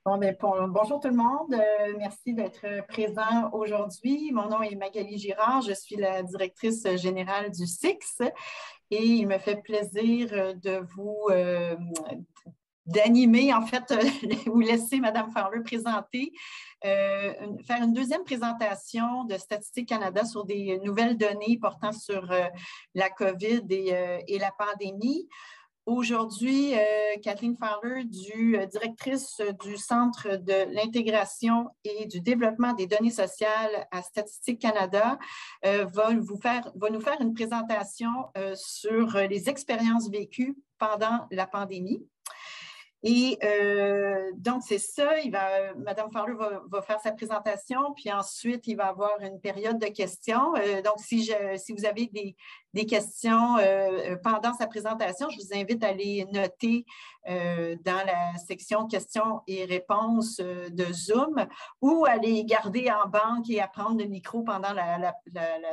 Bonjour tout le monde. Merci d'être présent aujourd'hui. Mon nom est Magali Girard. Je suis la directrice générale du SIX et il me fait plaisir de vous d'animer, en fait, vous laisser Mme Fowler présenter, faire une deuxième présentation de Statistique Canada sur des nouvelles données portant sur la COVID et la pandémie. Aujourd'hui, Kathleen Fowler, directrice du Centre de l'intégration et du développement des données sociales à Statistique Canada, va nous faire une présentation sur les expériences vécues pendant la pandémie. Et donc, c'est ça, Mme Fowler va faire sa présentation, puis ensuite, il va y avoir une période de questions. Donc, si vous avez des questions pendant sa présentation, je vous invite à les noter dans la section questions et réponses de Zoom ou à les garder en banque et à prendre le micro pendant la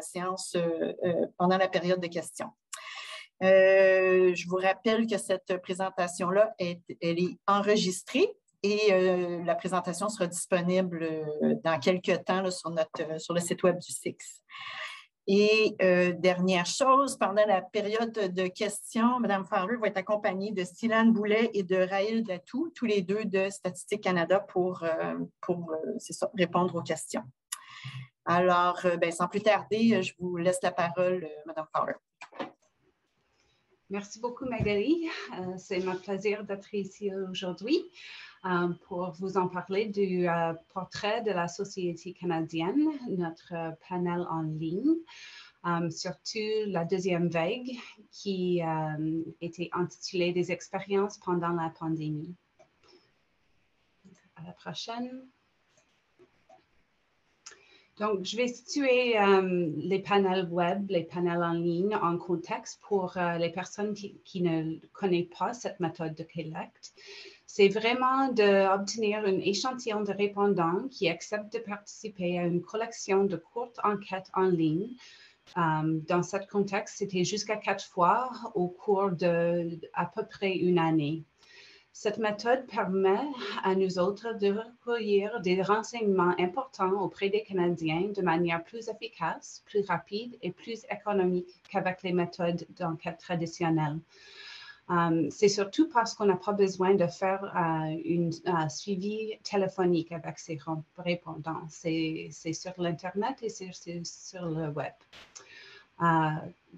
séance, pendant la période de questions. Je vous rappelle que cette présentation-là, elle est enregistrée et la présentation sera disponible dans quelques temps là, sur le site web du SIX. Et dernière chose, pendant la période de questions, Mme Fowler va être accompagnée de Stylane Boulet et de Rahil Datou, tous les deux de Statistique Canada pour répondre aux questions. Alors, sans plus tarder, je vous laisse la parole, Mme Fowler. Merci beaucoup, Magali. C'est mon plaisir d'être ici aujourd'hui pour vous en parler du portrait de la société canadienne, notre panel en ligne, surtout la deuxième vague qui était intitulée « Des expériences pendant la pandémie ». À la prochaine. Donc, je vais situer les panels web, les panels en ligne en contexte pour les personnes qui ne connaissent pas cette méthode de collecte. C'est vraiment d'obtenir un échantillon de répondants qui acceptent de participer à une collection de courtes enquêtes en ligne. Dans ce contexte, c'était jusqu'à 4 fois au cours d'à peu près une année. Cette méthode permet à nous autres de recueillir des renseignements importants auprès des Canadiens de manière plus efficace, plus rapide et plus économique qu'avec les méthodes d'enquête traditionnelles. C'est surtout parce qu'on n'a pas besoin de faire un suivi téléphonique avec ces répondants. C'est sur l'Internet et c'est sur le web.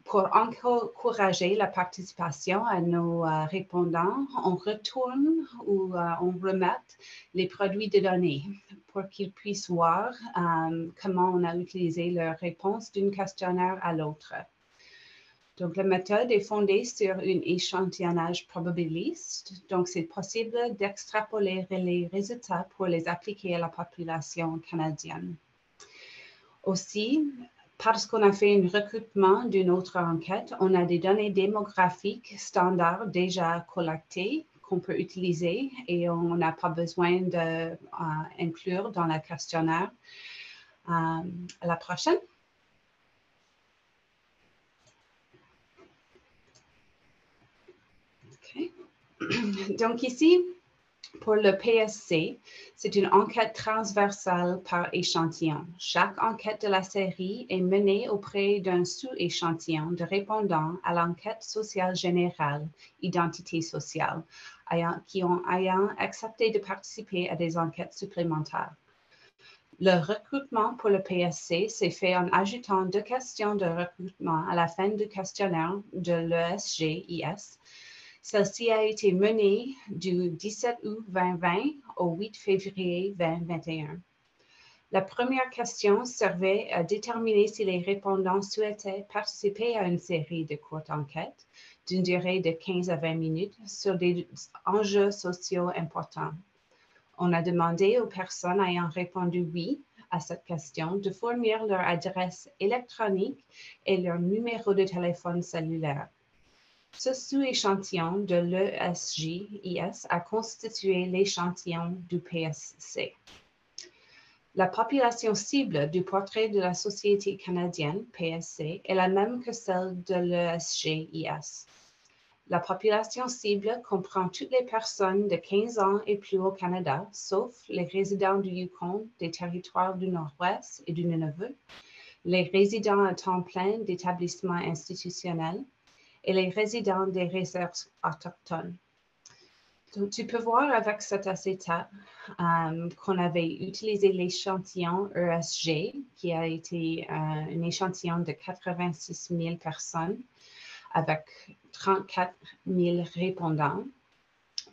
Pour encourager la participation à nos répondants, on retourne ou on remet les produits de données pour qu'ils puissent voir comment on a utilisé leurs réponses d'un questionnaire à l'autre. Donc, la méthode est fondée sur un échantillonnage probabiliste. Donc, c'est possible d'extrapoler les résultats pour les appliquer à la population canadienne. Aussi, parce qu'on a fait un recrutement d'une autre enquête, on a des données démographiques standards déjà collectées qu'on peut utiliser et on n'a pas besoin d'inclure dans le questionnaire. À la prochaine. Okay. Donc ici, pour le PSC, c'est une enquête transversale par échantillon. Chaque enquête de la série est menée auprès d'un sous-échantillon de répondants à l'enquête sociale générale, identité sociale, ayant accepté de participer à des enquêtes supplémentaires. Le recrutement pour le PSC s'est fait en ajoutant 2 questions de recrutement à la fin du questionnaire de l'ESG-IS. Celle-ci a été menée du 17 août 2020 au 8 février 2021. La première question servait à déterminer si les répondants souhaitaient participer à une série de courtes enquêtes d'une durée de 15 à 20 minutes sur des enjeux sociaux importants. On a demandé aux personnes ayant répondu oui à cette question de fournir leur adresse électronique et leur numéro de téléphone cellulaire. Ce sous-échantillon de l'ESG-IS a constitué l'échantillon du PSC. La population cible du portrait de la société canadienne, PSC, est la même que celle de l'ESG-IS. La population cible comprend toutes les personnes de 15 ans et plus au Canada, sauf les résidents du Yukon, des territoires du Nord-Ouest et du Nunavut, les résidents à temps plein d'établissements institutionnels et les résidents des réserves autochtones. Donc, tu peux voir avec cet acétat qu'on avait utilisé l'échantillon ESG, qui a été un échantillon de 86 000 personnes avec 34 000 répondants.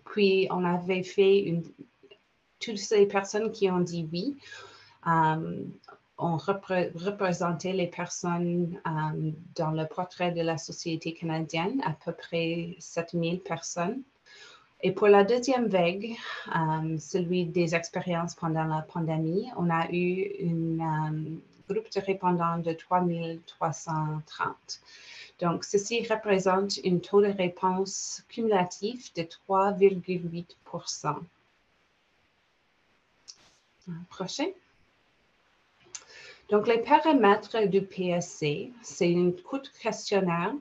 Puis, on avait fait toutes ces personnes qui ont dit oui, on représentait les personnes dans le portrait de la société canadienne, à peu près 7 000 personnes. Et pour la deuxième vague, celui des expériences pendant la pandémie, on a eu un groupe de répondants de 3 330. Donc, ceci représente un taux de réponse cumulatif de 3,8%. Prochain. Donc, les paramètres du PSC, c'est une courte questionnaire,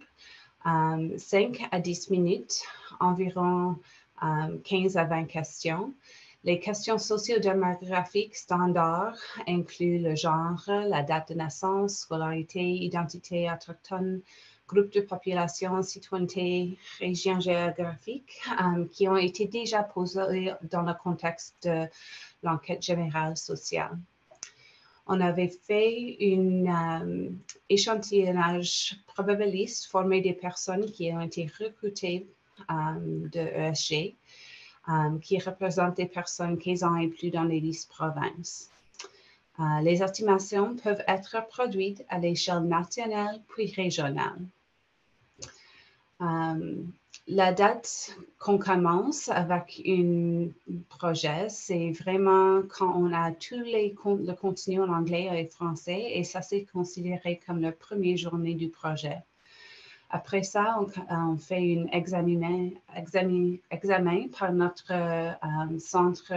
5 à 10 minutes, environ 15 à 20 questions. Les questions socio-démographiques standards incluent le genre, la date de naissance, scolarité, identité autochtone, groupe de population, citoyenneté, région géographique, qui ont été déjà posées dans le contexte de l'enquête générale sociale. On avait fait un échantillonnage probabiliste formé des personnes qui ont été recrutées de ESG, qui représentent des personnes 15 ans et plus dans les 10 provinces. Les estimations peuvent être produites à l'échelle nationale puis régionale. La date qu'on commence avec un projet, c'est vraiment quand on a tout le contenu en anglais et français, et ça, c'est considéré comme la première journée du projet. Après ça, on fait un examen par notre centre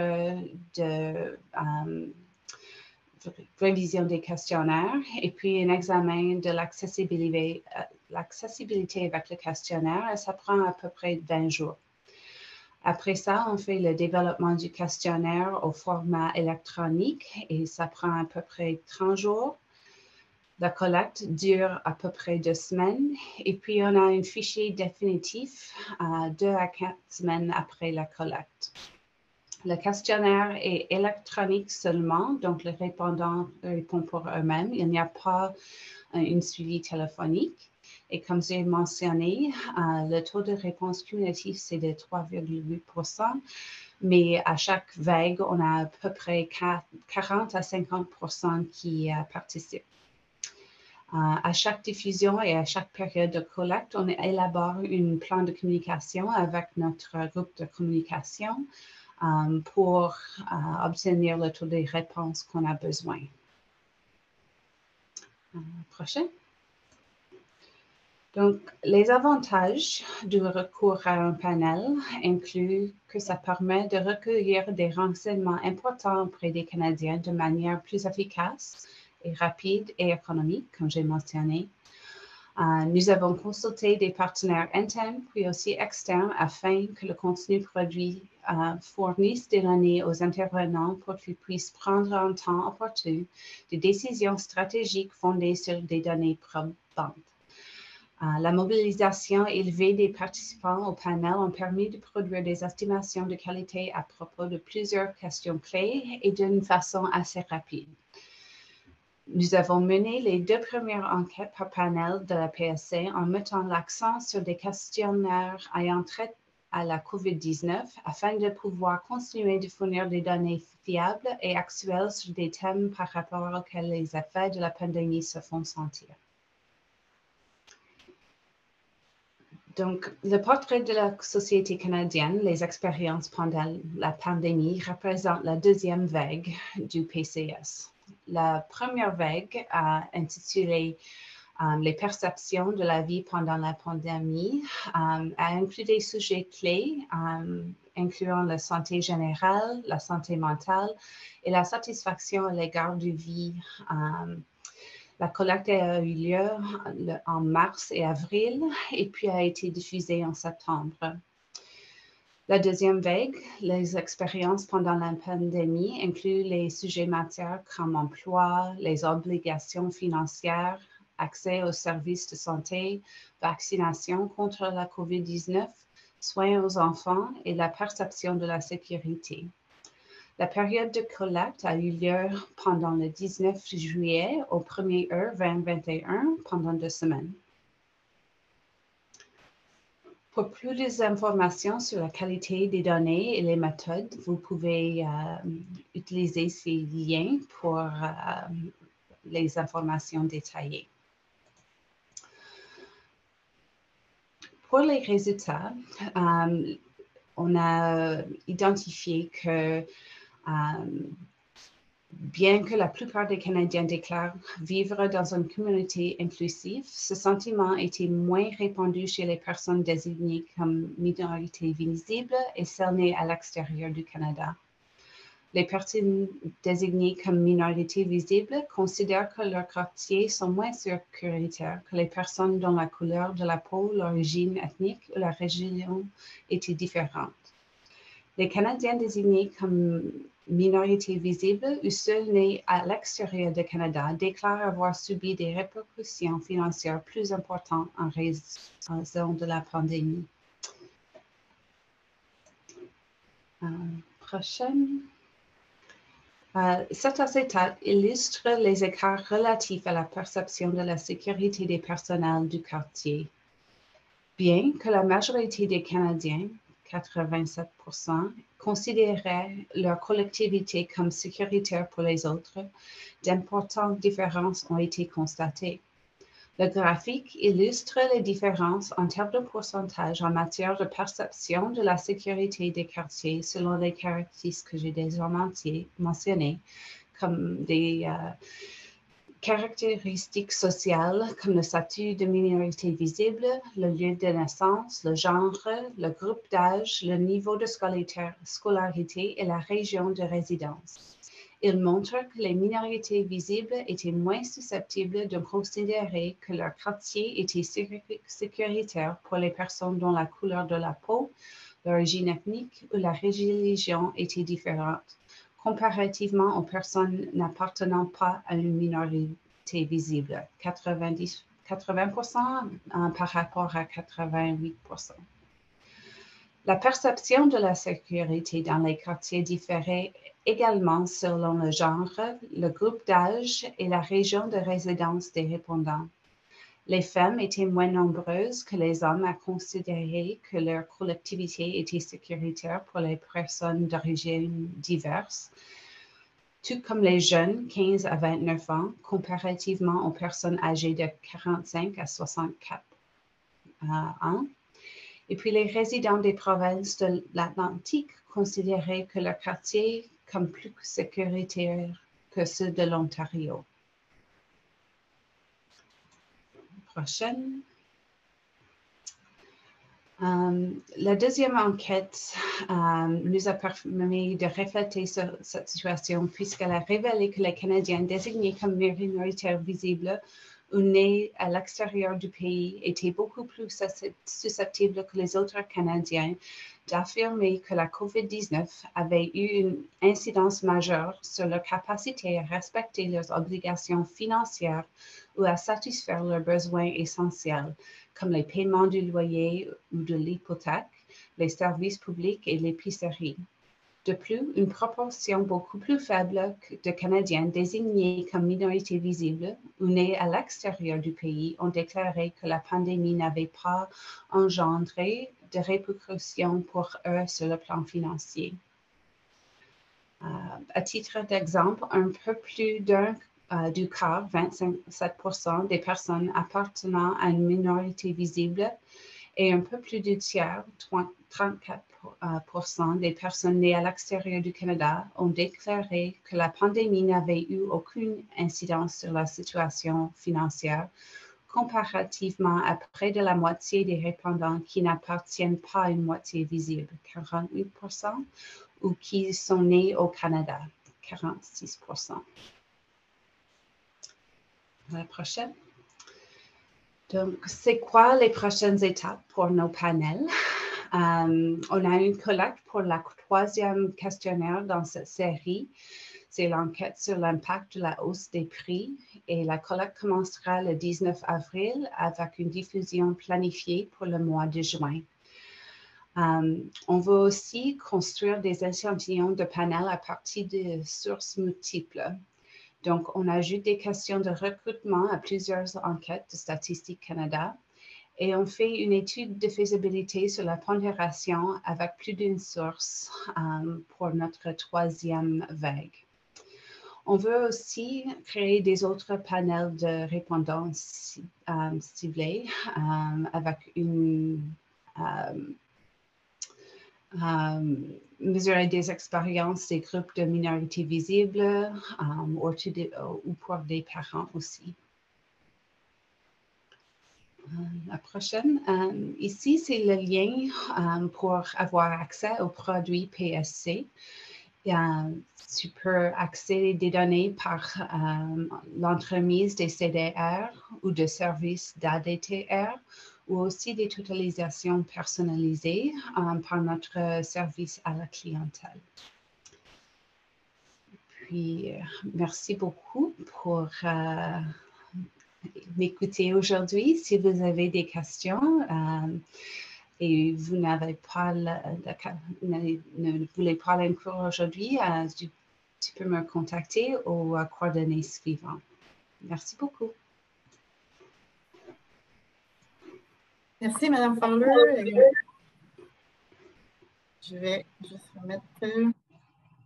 de révision des questionnaires et puis un examen de l'accessibilité avec le questionnaire, et ça prend à peu près 20 jours. Après ça, on fait le développement du questionnaire au format électronique et ça prend à peu près 30 jours. La collecte dure à peu près 2 semaines et puis on a un fichier définitif 2 à 4 semaines après la collecte. Le questionnaire est électronique seulement, donc les répondants répondent pour eux-mêmes. Il n'y a pas un suivi téléphonique. Et comme j'ai mentionné, le taux de réponse cumulatif, c'est de 3,8%. Mais à chaque vague, on a à peu près 40 à 50% qui participent. À chaque diffusion et à chaque période de collecte, on élabore un plan de communication avec notre groupe de communication pour obtenir le taux de réponse qu'on a besoin. Prochain. Donc, les avantages du recours à un panel incluent que ça permet de recueillir des renseignements importants auprès des Canadiens de manière plus efficace et rapide et économique, comme j'ai mentionné. Nous avons consulté des partenaires internes puis aussi externes afin que le contenu produit fournisse des données aux intervenants pour qu'ils puissent prendre en temps opportun des décisions stratégiques fondées sur des données probantes. La mobilisation élevée des participants au panel ont permis de produire des estimations de qualité à propos de plusieurs questions clés et d'une façon assez rapide. Nous avons mené les 2 premières enquêtes par panel de la PSC en mettant l'accent sur des questionnaires ayant trait à la COVID-19 afin de pouvoir continuer de fournir des données fiables et actuelles sur des thèmes par rapport auxquels les effets de la pandémie se font sentir. Donc, le portrait de la société canadienne, les expériences pendant la pandémie, représente la deuxième vague du PCS. La première vague, intitulée Les perceptions de la vie pendant la pandémie, a inclus des sujets clés, incluant la santé générale, la santé mentale et la satisfaction à l'égard de vie La collecte a eu lieu en mars et avril et puis a été diffusée en septembre. La deuxième vague, les expériences pendant la pandémie, incluent les sujets matières comme emploi, les obligations financières, accès aux services de santé, vaccination contre la COVID-19, soins aux enfants et la perception de la sécurité. La période de collecte a eu lieu pendant le 19 juillet au 1er août 2021 pendant 2 semaines. Pour plus d'informations sur la qualité des données et les méthodes, vous pouvez utiliser ces liens pour les informations détaillées. Pour les résultats, on a identifié que bien que la plupart des Canadiens déclarent vivre dans une communauté inclusive, ce sentiment était moins répandu chez les personnes désignées comme minorités visibles et celles nées à l'extérieur du Canada. Les personnes désignées comme minorités visibles considèrent que leurs quartiers sont moins sécuritaires que les personnes dont la couleur de la peau, l'origine ethnique ou la région étaient différentes. Les Canadiens désignés comme minorités visibles ou ceux nés à l'extérieur du Canada déclarent avoir subi des répercussions financières plus importantes en raison de la pandémie. Prochaine. Cet acétate illustre les écarts relatifs à la perception de la sécurité des personnels du quartier. Bien que la majorité des Canadiens, 87%, considéraient leur collectivité comme sécuritaire pour les autres, d'importantes différences ont été constatées. Le graphique illustre les différences en termes de pourcentage en matière de perception de la sécurité des quartiers selon les caractéristiques que j'ai déjà mentionnées, comme des caractéristiques sociales comme le statut de minorité visible, le lieu de naissance, le genre, le groupe d'âge, le niveau de scolarité et la région de résidence. Il montre que les minorités visibles étaient moins susceptibles de considérer que leur quartier était sécuritaire pour les personnes dont la couleur de la peau, l'origine ethnique ou la religion étaient différentes, comparativement aux personnes n'appartenant pas à une minorité visible, 80% par rapport à 88%. La perception de la sécurité dans les quartiers différait également selon le genre, le groupe d'âge et la région de résidence des répondants. Les femmes étaient moins nombreuses que les hommes à considérer que leur collectivité était sécuritaire pour les personnes d'origine diverses, tout comme les jeunes 15 à 29 ans, comparativement aux personnes âgées de 45 à 64 ans. Et puis les résidents des provinces de l'Atlantique considéraient que leur quartier comme plus sécuritaire que ceux de l'Ontario. Prochaine. La deuxième enquête nous a permis de refléter sur cette situation puisqu'elle a révélé que les Canadiens désignés comme minoritaires visibles ou nés à l'extérieur du pays étaient beaucoup plus susceptibles que les autres Canadiens d'affirmer que la COVID-19 avait eu une incidence majeure sur leur capacité à respecter leurs obligations financières ou à satisfaire leurs besoins essentiels, comme les paiements du loyer ou de l'hypothèque, les services publics et l'épicerie. De plus, une proportion beaucoup plus faible de Canadiens désignés comme minorités visibles ou nés à l'extérieur du pays ont déclaré que la pandémie n'avait pas engendré de répercussions pour eux sur le plan financier. À titre d'exemple, un peu plus du quart, 27% des personnes appartenant à une minorité visible et un peu plus du tiers, 34% des personnes nées à l'extérieur du Canada ont déclaré que la pandémie n'avait eu aucune incidence sur la situation financière, comparativement à près de la moitié des répondants qui n'appartiennent pas à une moitié visible, 48%, ou qui sont nés au Canada, 46%. La prochaine. Donc, c'est quoi les prochaines étapes pour nos panels? On a une collecte pour la troisième questionnaire dans cette série. C'est l'enquête sur l'impact de la hausse des prix et la collecte commencera le 19 avril avec une diffusion planifiée pour le mois de juin. On veut aussi construire des échantillons de panels à partir de sources multiples. Donc, on ajoute des questions de recrutement à plusieurs enquêtes de Statistique Canada et on fait une étude de faisabilité sur la pondération avec plus d'une source pour notre troisième vague. On veut aussi créer des autres panels de répondants ciblés avec une mesurer des expériences des groupes de minorités visibles ou pour des parents aussi. La prochaine, ici, c'est le lien pour avoir accès aux produits PSC. Tu peux accéder des données par l'entremise des CDR ou de services d'ADTR ou aussi des totalisations personnalisées par notre service à la clientèle. Puis, merci beaucoup pour m'écouter aujourd'hui. Si vous avez des questions et vous n'avez pas ne voulez pas l'inclure aujourd'hui, tu peux me contacter aux coordonnées suivantes. Merci beaucoup. Merci, Mme Farleur. Je vais juste remettre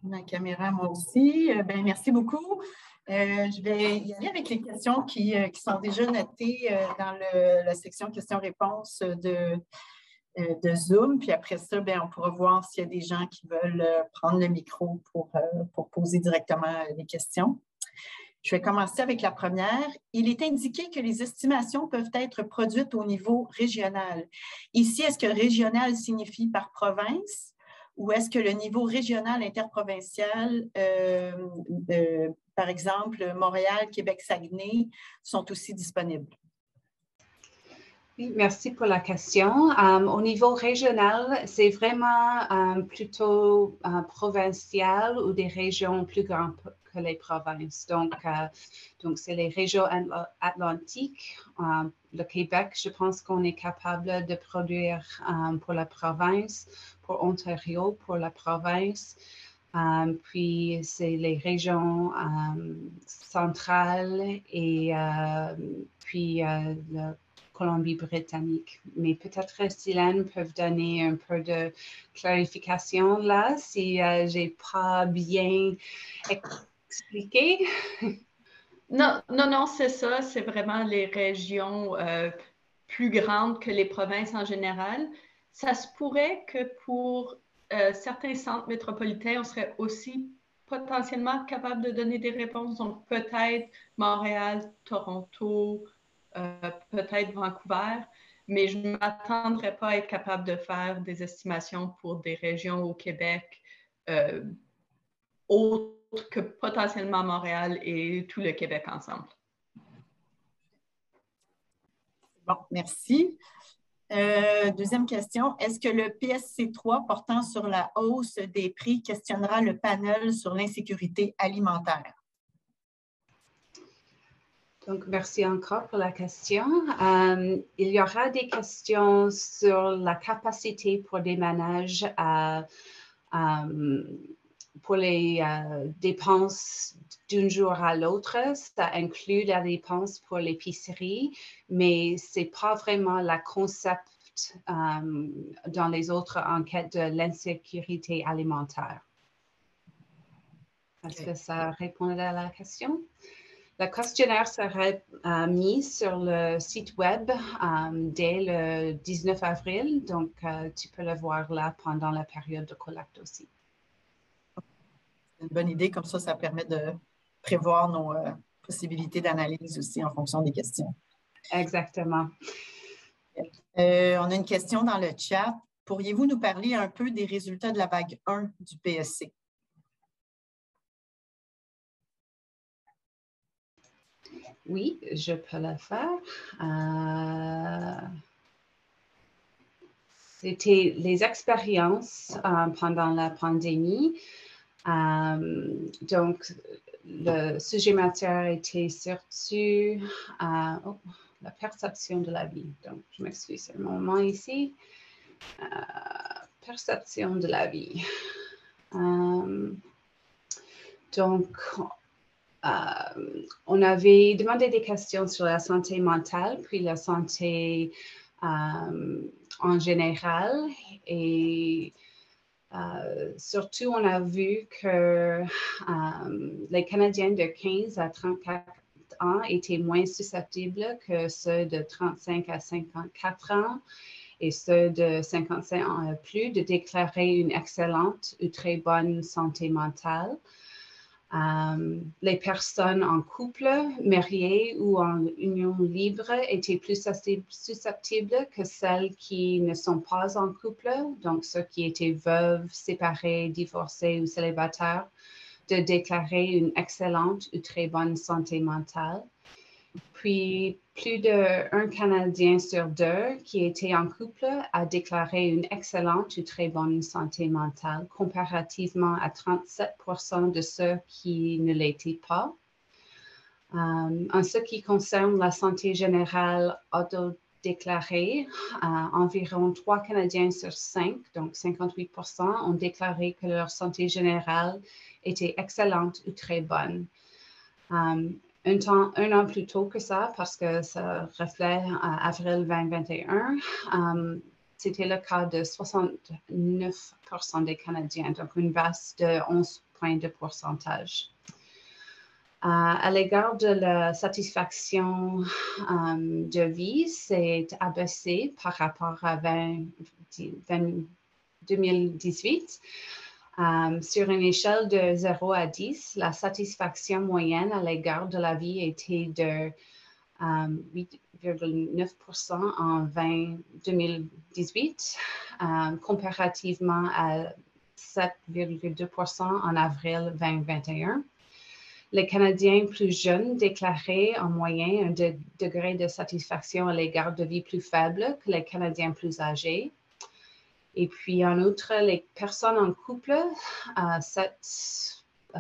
ma caméra moi aussi. Merci beaucoup. Je vais y aller avec les questions qui sont déjà notées dans la section questions-réponses de Zoom. Puis après ça, on pourra voir s'il y a des gens qui veulent prendre le micro pour poser directement les questions. Je vais commencer avec la première. Il est indiqué que les estimations peuvent être produites au niveau régional. Ici, est-ce que régional signifie par province ou est-ce que le niveau régional interprovincial, par exemple, Montréal, Québec, Saguenay, sont aussi disponibles? Oui, merci pour la question. Au niveau régional, c'est vraiment plutôt provincial ou des régions plus grandes que les provinces. Donc c'est les régions atlantiques. Le Québec, je pense qu'on est capable de produire pour la province, pour Ontario, pour la province. Puis, c'est les régions centrales et puis le Colombie-Britannique. Mais peut-être Silène peut donner un peu de clarification là, si je n'ai pas bien expliqué. Non, c'est ça. C'est vraiment les régions plus grandes que les provinces en général. Ça se pourrait que pour certains centres métropolitains, on serait aussi potentiellement capable de donner des réponses. Donc, peut-être Montréal, Toronto, peut-être Vancouver, mais je ne m'attendrais pas à être capable de faire des estimations pour des régions au Québec autres que potentiellement Montréal et tout le Québec ensemble. Bon, merci. Deuxième question, est-ce que le PSC 3 portant sur la hausse des prix questionnera le panel sur l'insécurité alimentaire? Donc, merci encore pour la question. Il y aura des questions sur la capacité pour des ménages pour les dépenses d'un jour à l'autre. Ça inclut la dépense pour l'épicerie, mais ce n'est pas vraiment le concept dans les autres enquêtes de l'insécurité alimentaire. Est-ce que ça répond à la question? Le questionnaire sera mis sur le site web dès le 19 avril, donc tu peux le voir là pendant la période de collecte aussi. C'est une bonne idée, comme ça permet de prévoir nos possibilités d'analyse aussi en fonction des questions. Exactement. On a une question dans le chat. Pourriez-vous nous parler un peu des résultats de la vague 1 du PSC? Oui, je peux le faire. C'était les expériences pendant la pandémie. Donc, le sujet matière était surtout la perception de la vie. Donc, je m'excuse un moment ici. Perception de la vie. Donc, on avait demandé des questions sur la santé mentale, puis la santé en général. Et surtout, on a vu que les Canadiens de 15 à 34 ans étaient moins susceptibles que ceux de 35 à 54 ans et ceux de 55 ans et plus de déclarer une excellente ou très bonne santé mentale. Les personnes en couple, mariées ou en union libre étaient plus susceptibles que celles qui ne sont pas en couple, donc ceux qui étaient veuves, séparés, divorcés ou célibataires, de déclarer une excellente ou très bonne santé mentale. Puis, plus d'un Canadien sur deux qui était en couple a déclaré une excellente ou très bonne santé mentale, comparativement à 37% de ceux qui ne l'étaient pas. En ce qui concerne la santé générale autodéclarée, environ 3 Canadiens sur 5, donc 58%, ont déclaré que leur santé générale était excellente ou très bonne. Un an plus tôt que ça, parce que ça reflète avril 2021, c'était le cas de 69% des Canadiens, donc une baisse de 11 points de pourcentage. À l'égard de la satisfaction de vie, c'est abaissé par rapport à 2018. Sur une échelle de 0 à 10, la satisfaction moyenne à l'égard de la vie était de 8,9% en 2018, comparativement à 7,2% en avril 2021. Les Canadiens plus jeunes déclaraient en moyenne un degré de satisfaction à l'égard de vie plus faible que les Canadiens plus âgés. Et puis, en outre, les personnes en couple, à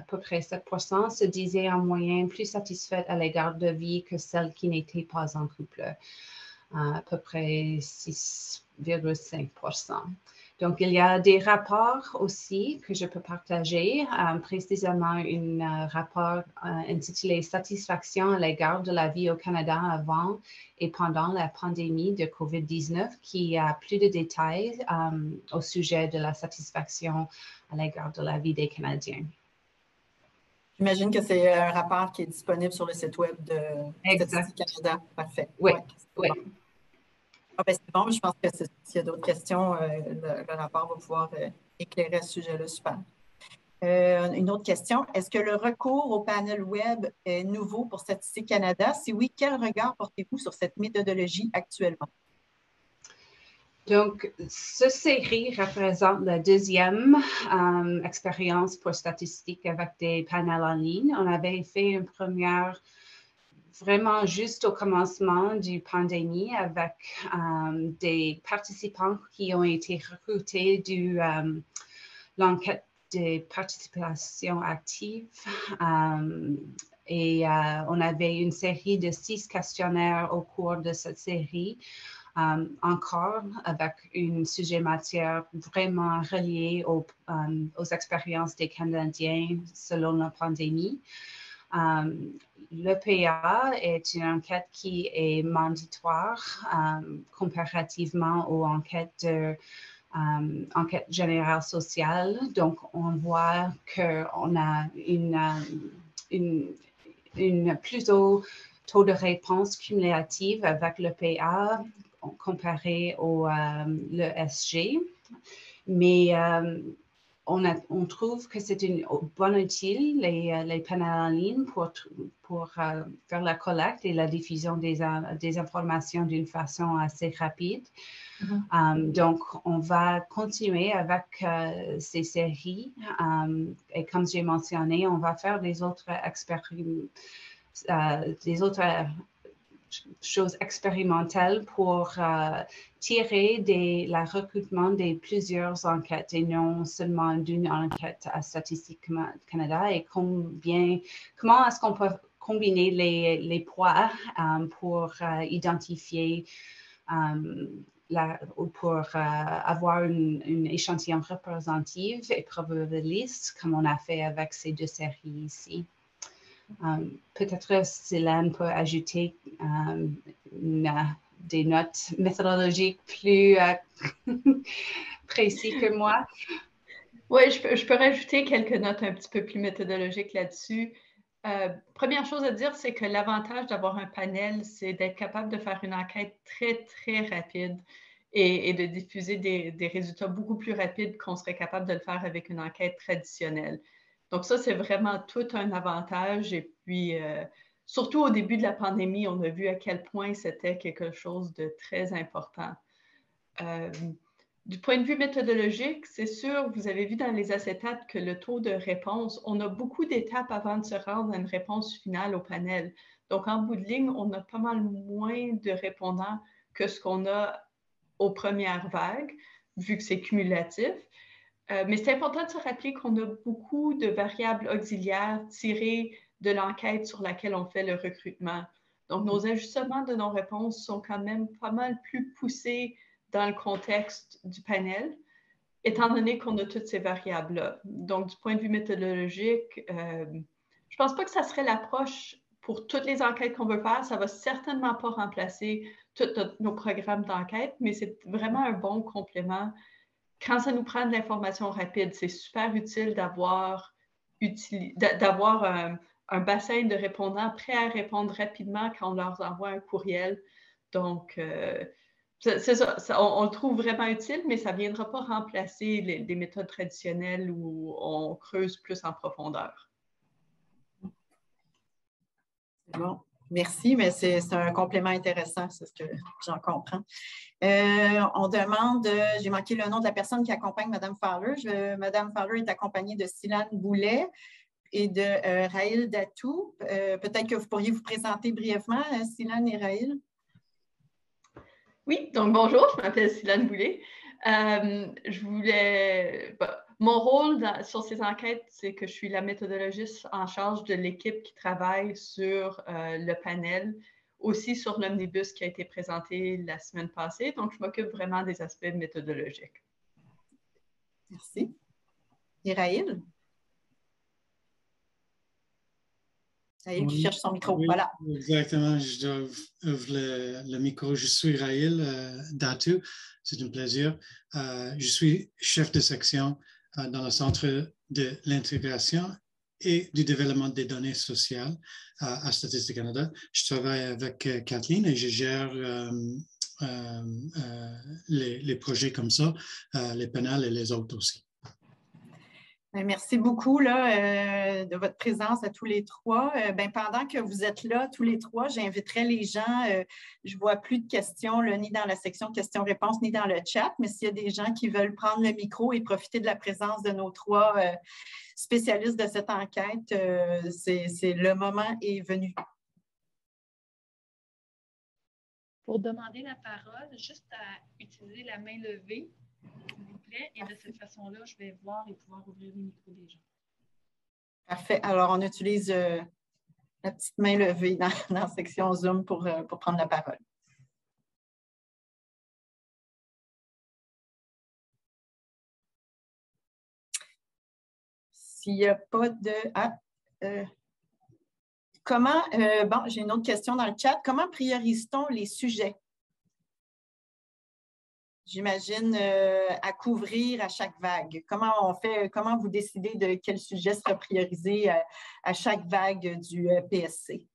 peu près 7%, se disaient en moyenne plus satisfaites à l'égard de vie que celles qui n'étaient pas en couple, à peu près 6,5%. Donc, il y a des rapports aussi que je peux partager, précisément un rapport intitulé « Satisfaction à l'égard de la vie au Canada avant et pendant la pandémie de COVID-19 » qui a plus de détails au sujet de la satisfaction à l'égard de la vie des Canadiens. J'imagine que c'est un rapport qui est disponible sur le site web de Statistique Canada. Parfait. Oui, oui. Ah ben c'est bon, je pense que s'il y a d'autres questions, le rapport va pouvoir éclairer à ce sujet-là. Super. Une autre question, est-ce que le recours au panel web est nouveau pour Statistique Canada? Si oui, quel regard portez-vous sur cette méthodologie actuellement? Donc, cette série représente la deuxième expérience pour Statistique avec des panels en ligne. On avait fait une première vraiment juste au commencement du pandémie avec des participants qui ont été recrutés de l'enquête de participation active. Et on avait une série de 6 questionnaires au cours de cette série, encore avec un sujet matière vraiment relié aux expériences des Canadiens selon la pandémie. L'EPA est une enquête qui est mandatoire comparativement aux enquêtes enquête générale sociale. Donc, on voit qu'on a une plus haut taux de réponse cumulative avec l'EPA comparé au l'ESG. Mais on trouve que c'est une bonne outil, les panels en ligne, pour faire la collecte et la diffusion des informations d'une façon assez rapide. Donc, on va continuer avec ces séries et comme j'ai mentionné, on va faire des autres choses expérimentales pour tirer le recrutement de plusieurs enquêtes et non seulement d'une enquête à Statistique Canada et comment est-ce qu'on peut combiner les poids pour identifier pour avoir une échantillon représentatif et probabiliste comme on a fait avec ces deux séries ici. Peut-être Céline peut ajouter des notes méthodologiques plus précises que moi. Oui, je peux rajouter quelques notes un petit peu plus méthodologiques là-dessus. Première chose à dire, c'est que l'avantage d'avoir un panel, c'est d'être capable de faire une enquête très, très rapide et de diffuser des résultats beaucoup plus rapides qu'on serait capable de le faire avec une enquête traditionnelle. Donc ça, c'est vraiment tout un avantage. Et puis, surtout au début de la pandémie, on a vu à quel point c'était quelque chose de très important. Du point de vue méthodologique, c'est sûr, vous avez vu dans les acétates que le taux de réponse, on a beaucoup d'étapes avant de se rendre à une réponse finale au panel. Donc, en bout de ligne, on a pas mal moins de répondants que ce qu'on a aux premières vagues, vu que c'est cumulatif. Mais c'est important de se rappeler qu'on a beaucoup de variables auxiliaires tirées de l'enquête sur laquelle on fait le recrutement. Donc, nos ajustements de nos réponses sont quand même pas mal plus poussés dans le contexte du panel, étant donné qu'on a toutes ces variables-là. Donc, du point de vue méthodologique, je ne pense pas que ça serait l'approche pour toutes les enquêtes qu'on veut faire. Ça ne va certainement pas remplacer tous nos programmes d'enquête, mais c'est vraiment un bon complément. Quand ça nous prend de l'information rapide, c'est super utile d'avoir un bassin de répondants prêts à répondre rapidement quand on leur envoie un courriel. Donc, c'est ça, on le trouve vraiment utile, mais ça ne viendra pas remplacer les méthodes traditionnelles où on creuse plus en profondeur. Bon, merci, mais c'est un complément intéressant, c'est ce que j'en comprends. On demande, j'ai manqué le nom de la personne qui accompagne Mme Fowler. Mme Fowler est accompagnée de Céline Boulet et de Rahil Datou. Peut-être que vous pourriez vous présenter brièvement, Céline et Rahil. Oui, donc bonjour, je m'appelle Céline Boulet. Mon rôle sur ces enquêtes, c'est que je suis la méthodologiste en charge de l'équipe qui travaille sur le panel, aussi sur l'omnibus qui a été présenté la semaine passée. Donc, je m'occupe vraiment des aspects méthodologiques. Merci. Et Rahil? Rahil qui cherche son micro, oui, voilà. Exactement, je dois ouvrir le micro. Je suis Rahil Datou, c'est un plaisir. Je suis chef de section dans le Centre de l'intégration et du développement des données sociales à Statistique Canada. Je travaille avec Kathleen et je gère les projets comme ça, les panels et les autres aussi. Merci beaucoup de votre présence à tous les trois. Pendant que vous êtes là, tous les trois, j'inviterai les gens. Je ne vois plus de questions là, ni dans la section questions-réponses, ni dans le chat, mais s'il y a des gens qui veulent prendre le micro et profiter de la présence de nos trois spécialistes de cette enquête, c'est le moment est venu. Pour demander la parole, juste à utiliser la main levée, s'il vous plaît, et de cette façon-là, je vais voir et pouvoir ouvrir les micros des gens. Parfait. Alors, on utilise la petite main levée dans la section Zoom pour prendre la parole. S'il n'y a pas de... comment... bon, j'ai une autre question dans le chat. Comment priorise-t-on les sujets? J'imagine, à couvrir à chaque vague. Comment vous décidez de quel sujet sera priorisé à chaque vague du PSC?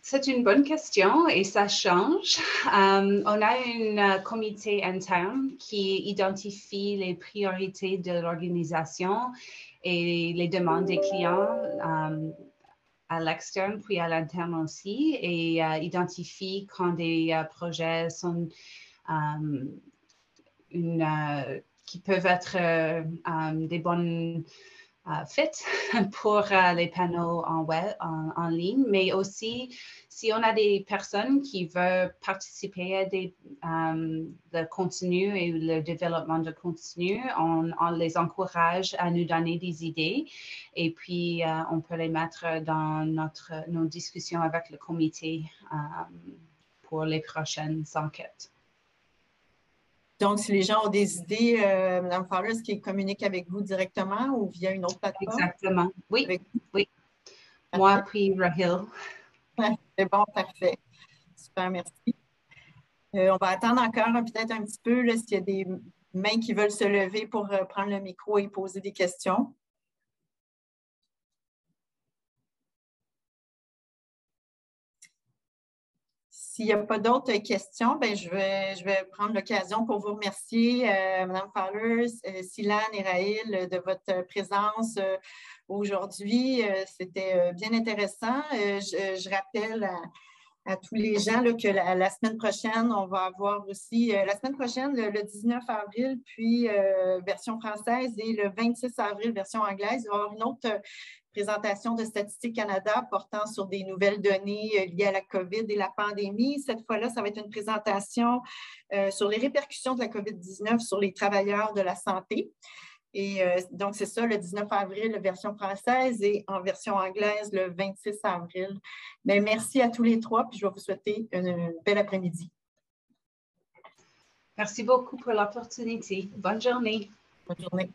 C'est une bonne question et ça change. On a un comité interne qui identifie les priorités de l'organisation et les demandes des clients à l'externe puis à l'interne aussi et identifie quand des projets sont qui peuvent être des bonnes faites pour les panneaux en ligne, mais aussi si on a des personnes qui veulent participer à le contenu et le développement de contenu, on les encourage à nous donner des idées et puis on peut les mettre dans nos discussions avec le comité pour les prochaines enquêtes. Donc, si les gens ont des idées, Mme Fowler, est-ce qu'ils communiquent avec vous directement ou via une autre plateforme? Exactement, oui. Avec... oui. Moi, puis Rahil. C'est bon, parfait. Super, merci. On va attendre encore peut-être un petit peu s'il y a des mains qui veulent se lever pour prendre le micro et poser des questions. S'il n'y a pas d'autres questions, ben je vais prendre l'occasion pour vous remercier, Mme Fowler, Silan et Rahil, de votre présence aujourd'hui. C'était bien intéressant. Je rappelle à tous les gens là, que la semaine prochaine, on va avoir aussi, la semaine prochaine, le 19 avril, puis version française, et le 26 avril, version anglaise, il va y avoir une autre présentation de Statistique Canada portant sur des nouvelles données liées à la COVID et la pandémie. Cette fois-là, ça va être une présentation sur les répercussions de la COVID-19 sur les travailleurs de la santé. Et donc, c'est ça, le 19 avril, version française, et en version anglaise, le 26 avril. Mais merci à tous les trois, puis je vais vous souhaiter une belle après-midi. Merci beaucoup pour l'opportunité. Bonne journée. Bonne journée.